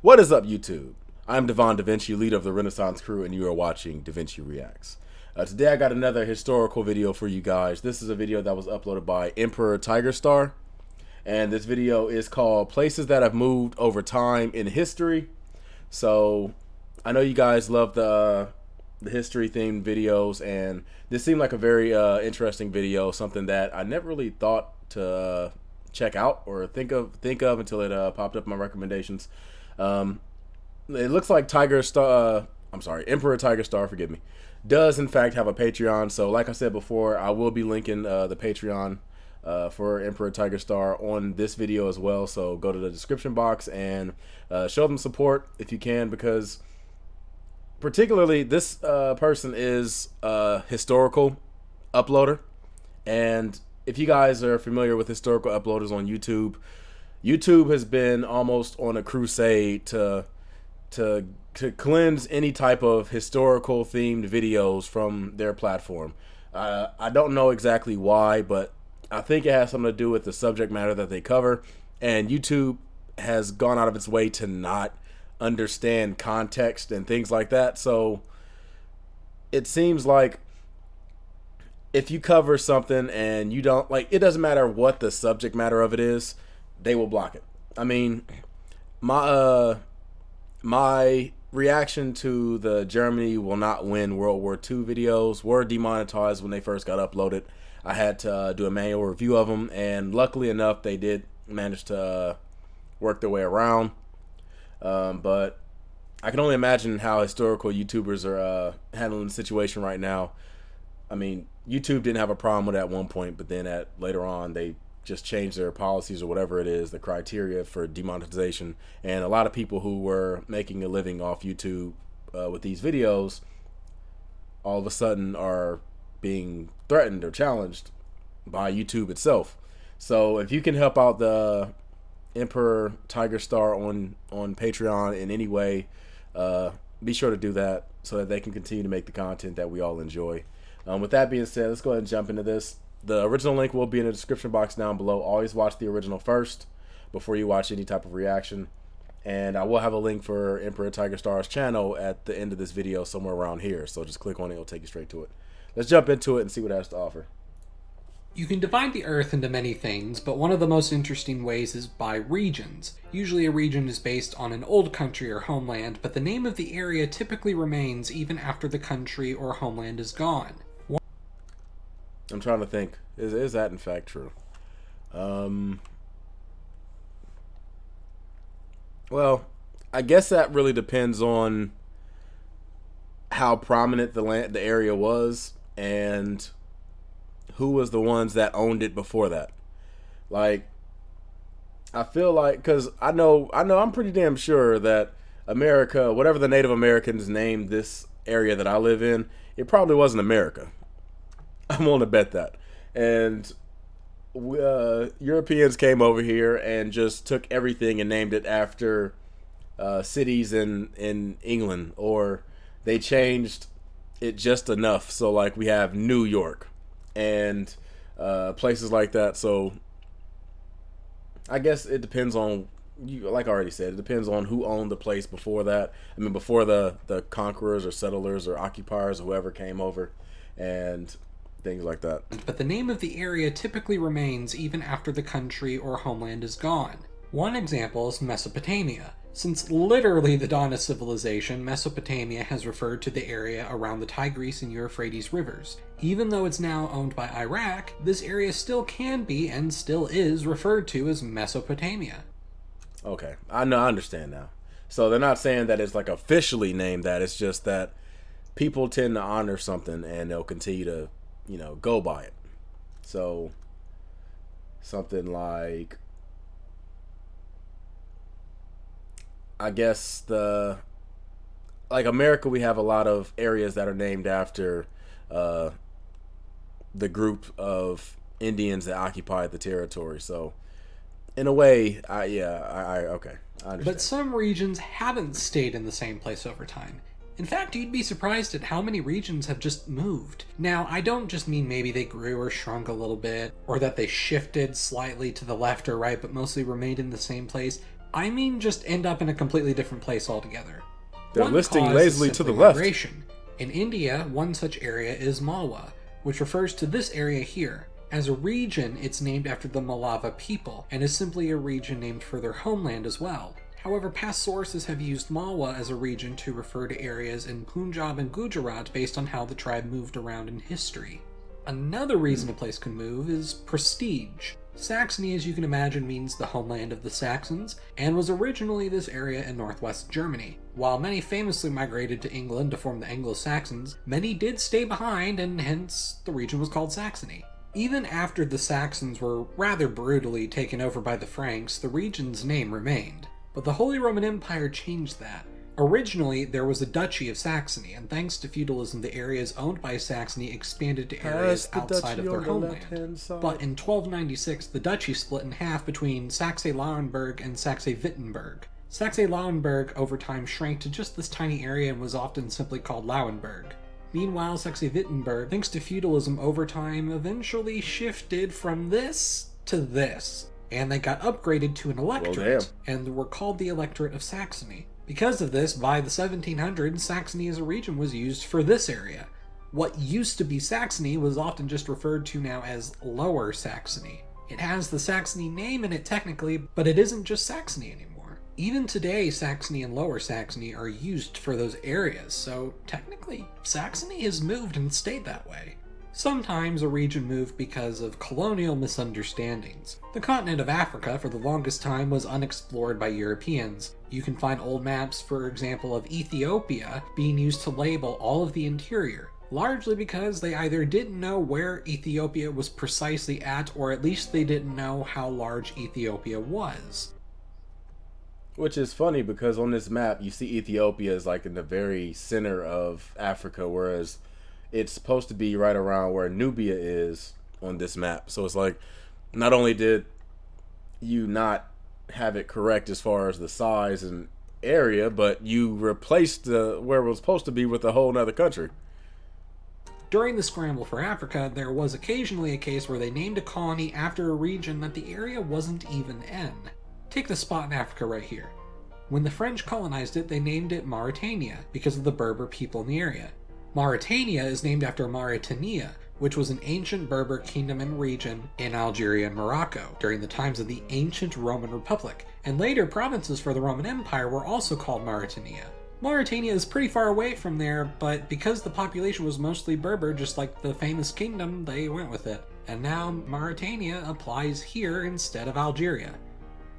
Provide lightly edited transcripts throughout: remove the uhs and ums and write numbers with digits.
What is up, YouTube? I'm Devon DaVinci, leader of the Renaissance crew, and you are watching DaVinci Reacts. Today I got another historical video for you guys. This is a video that was uploaded by EmperorTigerstar, and this video is called Places That Have Moved Over Time in History. So, I know you guys love the history-themed videos, and this seemed like a very interesting video, something that I never really thought to check out or think of until it popped up in my recommendations. It looks like EmperorTigerstar, forgive me, does in fact have a Patreon. So like I said before, I will be linking the Patreon for EmperorTigerstar on this video as well. So go to the description box and show them support if you can, because particularly this person is a historical uploader. And if you guys are familiar with historical uploaders on YouTube, YouTube has been almost on a crusade to cleanse any type of historical themed videos from their platform. I don't know exactly why, but I think it has something to do with the subject matter that they cover, and YouTube has gone out of its way to not understand context and things like that. So it seems like if you cover something and you don't like, it doesn't matter what the subject matter of it is, they will block it. I mean, my reaction to the Germany will not win World War II videos were demonetized when they first got uploaded. I had to do a manual review of them, and luckily enough, they did manage to work their way around. But I can only imagine how historical YouTubers are handling the situation right now. I mean, YouTube didn't have a problem with it at one point, but then later on, they just changed their policies or whatever it is, the criteria for demonetization. And a lot of people who were making a living off YouTube with these videos all of a sudden are being threatened or challenged by YouTube itself. So if you can help out the EmperorTigerstar on Patreon in any way, be sure to do that so that they can continue to make the content that we all enjoy. With that being said, let's go ahead and jump into this. The original link will be in the description box down below. Always watch the original first before you watch any type of reaction. And I will have a link for EmperorTigerstar's channel at the end of this video somewhere around here. So just click on it, it'll take you straight to it. Let's jump into it and see what it has to offer. You can divide the Earth into many things, but one of the most interesting ways is by regions. Usually a region is based on an old country or homeland, but the name of the area typically remains even after the country or homeland is gone. I'm trying to think. Is that in fact true? Well, I guess that really depends on how prominent the area was and who was the ones that owned it before that. Like, I feel like, because I know I'm pretty damn sure that America, whatever the Native Americans named this area that I live in, it probably wasn't America. I'm willing to bet that. And Europeans came over here and just took everything and named it after cities in England, or they changed it just enough. So like we have New York and places like that. So I guess it depends on, like I already said, it depends on who owned the place before that. I mean, before the conquerors or settlers or occupiers or whoever came over and things like that. But the name of the area typically remains even after the country or homeland is gone. One example is Mesopotamia. Since literally the dawn of civilization, Mesopotamia has referred to the area around the Tigris and Euphrates rivers. Even though it's now owned by Iraq, this area still can be and still is referred to as Mesopotamia. Okay, I understand now. So they're not saying that it's like officially named that, it's just that people tend to honor something and they'll continue to, go by it. So something like, I guess like America, we have a lot of areas that are named after the group of Indians that occupied the territory. So in a way, okay, I understand. But some regions haven't stayed in the same place over time. In fact, you'd be surprised at how many regions have just moved. Now, I don't just mean maybe they grew or shrunk a little bit, or that they shifted slightly to the left or right, but mostly remained in the same place. I mean just end up in a completely different place altogether. They're One listing cause lazily is to the simply left. migration. In India, one such area is Malwa, which refers to this area here. As a region, it's named after the Malava people, and is simply a region named for their homeland as well. However, past sources have used Malwa as a region to refer to areas in Punjab and Gujarat based on how the tribe moved around in history. Another reason a place can move is prestige. Saxony, as you can imagine, means the homeland of the Saxons, and was originally this area in northwest Germany. While many famously migrated to England to form the Anglo-Saxons, many did stay behind, and hence the region was called Saxony. Even after the Saxons were rather brutally taken over by the Franks, the region's name remained. But the Holy Roman Empire changed that. Originally, there was a Duchy of Saxony, and thanks to feudalism, the areas owned by Saxony expanded to areas outside of their homeland. But in 1296, the duchy split in half between Saxe-Lauenburg and Saxe-Wittenberg. Saxe-Lauenburg over time shrank to just this tiny area and was often simply called Lauenburg. Meanwhile, Saxe-Wittenberg, thanks to feudalism over time, eventually shifted from this to this, and they got upgraded to an electorate, and were called the Electorate of Saxony. Because of this, by the 1700s, Saxony as a region was used for this area. What used to be Saxony was often just referred to now as Lower Saxony. It has the Saxony name in it technically, but it isn't just Saxony anymore. Even today, Saxony and Lower Saxony are used for those areas, so technically, Saxony has moved and stayed that way. Sometimes a region moved because of colonial misunderstandings. The continent of Africa for the longest time was unexplored by Europeans. You can find old maps, for example, of Ethiopia being used to label all of the interior, largely because they either didn't know where Ethiopia was precisely at, or at least they didn't know how large Ethiopia was. Which is funny because on this map you see Ethiopia is like in the very center of Africa, whereas it's supposed to be right around where Nubia is on this map. So it's like, not only did you not have it correct as far as the size and area, but you replaced where it was supposed to be with a whole nother country. During the scramble for Africa, there was occasionally a case where they named a colony after a region that the area wasn't even in. Take the spot in Africa right here. When the French colonized it, they named it Mauritania because of the Berber people in the area. Mauritania is named after Mauritania, which was an ancient Berber kingdom and region in Algeria and Morocco during the times of the ancient Roman Republic, and later provinces for the Roman Empire were also called Mauritania. Mauritania is pretty far away from there, but because the population was mostly Berber, just like the famous kingdom, they went with it. And now Mauritania applies here instead of Algeria.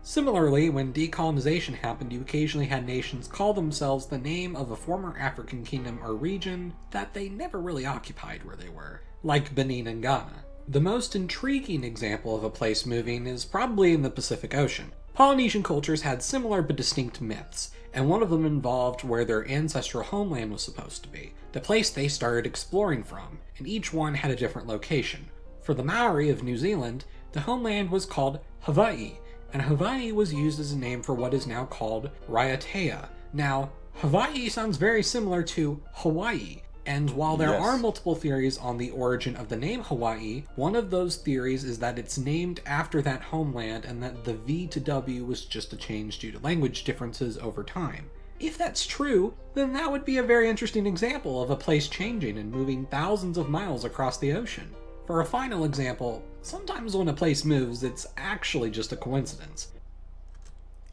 Similarly, when decolonization happened, you occasionally had nations call themselves the name of a former African kingdom or region that they never really occupied where they were, like Benin and Ghana. The most intriguing example of a place moving is probably in the Pacific Ocean. Polynesian cultures had similar but distinct myths, and one of them involved where their ancestral homeland was supposed to be, the place they started exploring from, and each one had a different location. For the Maori of New Zealand, the homeland was called Hawaii, and Hawaii was used as a name for what is now called Raiatea. Now, Hawaii sounds very similar to Hawaii, and while there are multiple theories on the origin of the name Hawaii, one of those theories is that it's named after that homeland and that the V to W was just a change due to language differences over time. If that's true, then that would be a very interesting example of a place changing and moving thousands of miles across the ocean. For a final example, sometimes when a place moves, it's actually just a coincidence.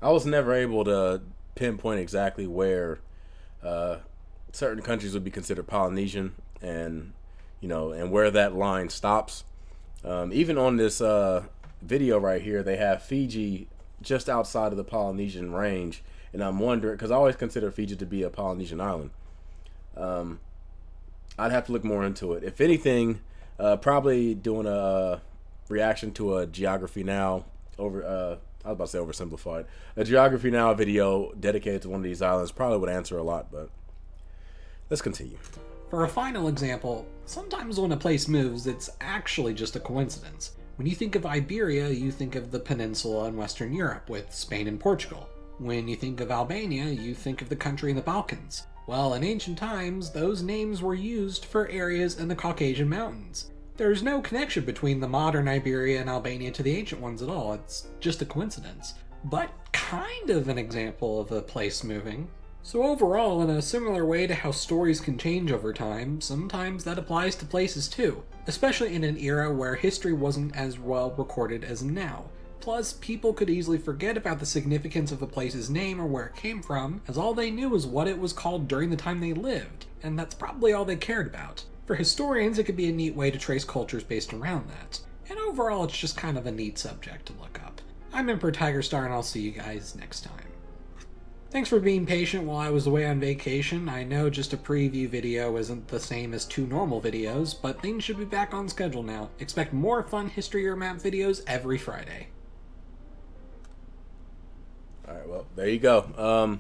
I was never able to pinpoint exactly where certain countries would be considered Polynesian, and and where that line stops. Even on this video right here, they have Fiji just outside of the Polynesian range, and I'm wondering, because I always consider Fiji to be a Polynesian island. I'd have to look more into it. If anything, probably doing a reaction to a Geography Now I was about to say oversimplified. A Geography Now video dedicated to one of these islands probably would answer a lot, but let's continue. For a final example, sometimes when a place moves, it's actually just a coincidence. When you think of Iberia, you think of the peninsula in Western Europe with Spain and Portugal. When you think of Albania, you think of the country in the Balkans. Well, in ancient times, those names were used for areas in the Caucasian Mountains. There's no connection between the modern Iberia and Albania to the ancient ones at all, it's just a coincidence. But kind of an example of a place moving. So overall, in a similar way to how stories can change over time, sometimes that applies to places too, especially in an era where history wasn't as well recorded as now. Plus, people could easily forget about the significance of a place's name or where it came from, as all they knew was what it was called during the time they lived, and that's probably all they cared about. For historians, it could be a neat way to trace cultures based around that. And overall, it's just kind of a neat subject to look up. I'm EmperorTigerstar, and I'll see you guys next time. Thanks for being patient while I was away on vacation. I know just a preview video isn't the same as 2 normal videos, but things should be back on schedule now. Expect more fun history or map videos every Friday. Alright, well, there you go.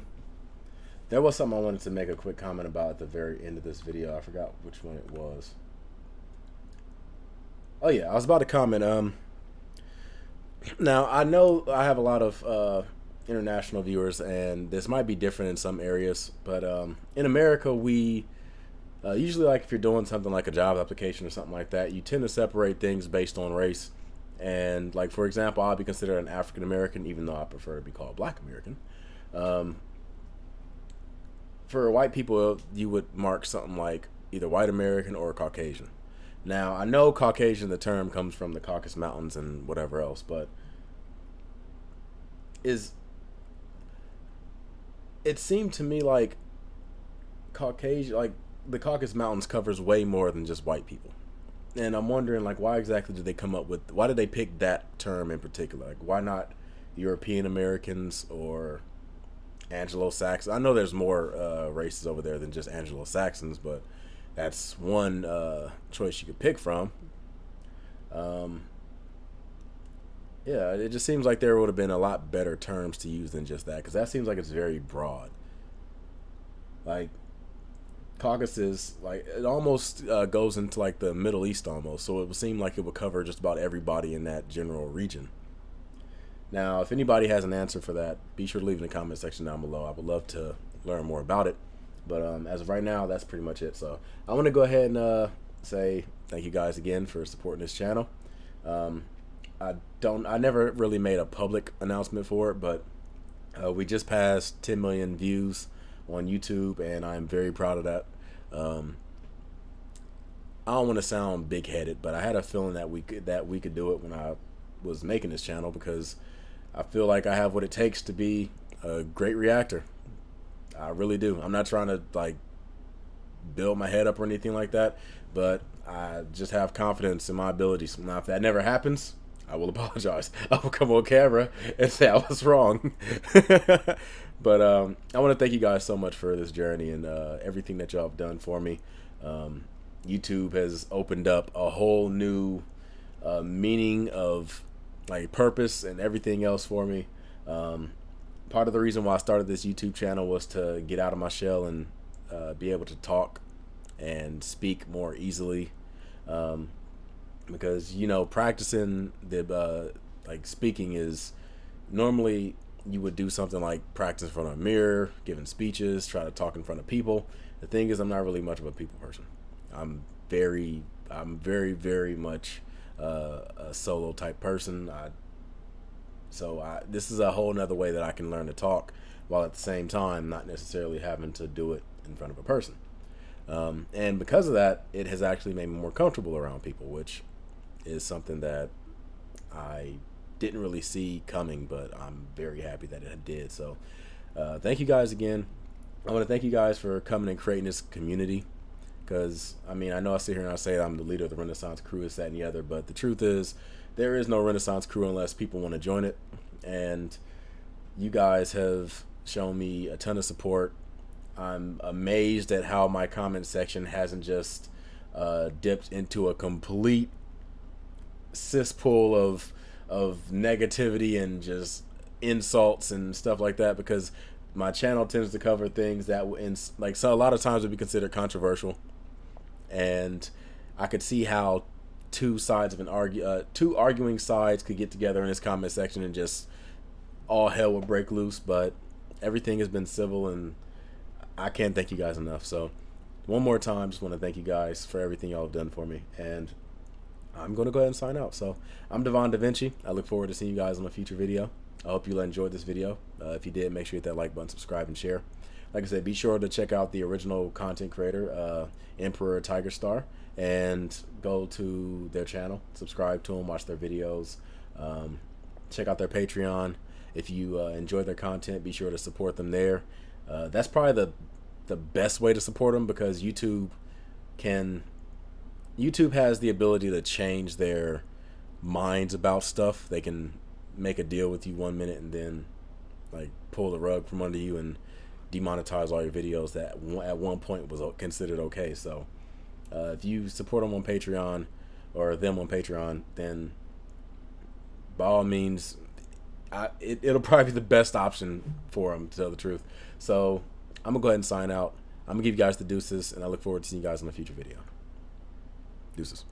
There was something I wanted to make a quick comment about at the very end of this video. I forgot which one it was. Oh yeah, I was about to comment. Now, I know I have a lot of international viewers, and this might be different in some areas, but in America, we usually, like if you're doing something like a job application or something like that, you tend to separate things based on race. And like, for example, I'll be considered an African American, even though I prefer to be called Black American. For white people, you would mark something like either white American or Caucasian. Now, I know Caucasian, the term comes from the Caucasus Mountains and whatever else, but it seemed to me like Caucasian, like the Caucasus Mountains covers way more than just white people. And I'm wondering, like, why exactly did they come up with, why did they pick that term in particular? Like, why not European Americans or Anglo-Saxons? I know there's more races over there than just Anglo-Saxons, but that's one choice you could pick from. Yeah, it just seems like there would have been a lot better terms to use than just that, because that seems like it's very broad. Like, Caucasus, like, it almost goes into like the Middle East almost, so it would seem like it would cover just about everybody in that general region. Now, if anybody has an answer for that, be sure to leave in the comment section down below. I would love to learn more about it. But as of right now, that's pretty much it. So I want to go ahead and say thank you guys again for supporting this channel. I never really made a public announcement for it, but we just passed 10 million views on YouTube, and I'm very proud of that. I don't want to sound big-headed, but I had a feeling that we could do it when I was making this channel, because I feel like I have what it takes to be a great reactor. I really do. I'm not trying to like build my head up or anything like that, but I just have confidence in my abilities. Now, if that never happens, I will apologize. I will come on camera and say I was wrong. But I want to thank you guys so much for this journey and everything that y'all have done for me. YouTube has opened up a whole new meaning of like purpose and everything else for me. Part of the reason why I started this YouTube channel was to get out of my shell and be able to talk and speak more easily. Because, you know, practicing the like speaking is normally you would do something like practice in front of a mirror, giving speeches, try to talk in front of people. The thing is, I'm not really much of a people person. I'm very much a solo type person. This is a whole nother way that I can learn to talk while at the same time not necessarily having to do it in front of a person. And because of that, it has actually made me more comfortable around people, which is something that I didn't really see coming, but I'm very happy that it did. So thank you guys again. I want to thank you guys for coming and creating this community, because I mean, I know I sit here and I say I'm the leader of the Renaissance crew, this, that, and the other, but the truth is there is no Renaissance crew unless people want to join it. And you guys have shown me a ton of support. I'm amazed at how my comment section hasn't just dipped into a complete cesspool of negativity and just insults and stuff like that, because my channel tends to cover things that so a lot of times would be considered controversial, and I could see how two arguing sides could get together in this comment section and just all hell would break loose. But everything has been civil, and I can't thank you guys enough. So one more time, just want to thank you guys for everything y'all have done for me, and I'm going to go ahead and sign out. So I'm Devon DaVinci. I look forward to seeing you guys on a future video. I hope you enjoyed this video. If you did, make sure you hit that like button, subscribe, and share. Like I said, be sure to check out the original content creator, EmperorTigerstar, and go to their channel, subscribe to them, watch their videos, check out their Patreon. If you enjoy their content, be sure to support them there. That's probably the best way to support them, because YouTube has the ability to change their minds about stuff. They can make a deal with you 1 minute and then like pull the rug from under you and demonetize all your videos that at one point was considered okay. So if you support them on Patreon, or them on Patreon, then by all means, it'll probably be the best option for them, to tell the truth. So I'm gonna go ahead and sign out. I'm gonna give you guys the deuces, and I look forward to seeing you guys in a future video. Deuces.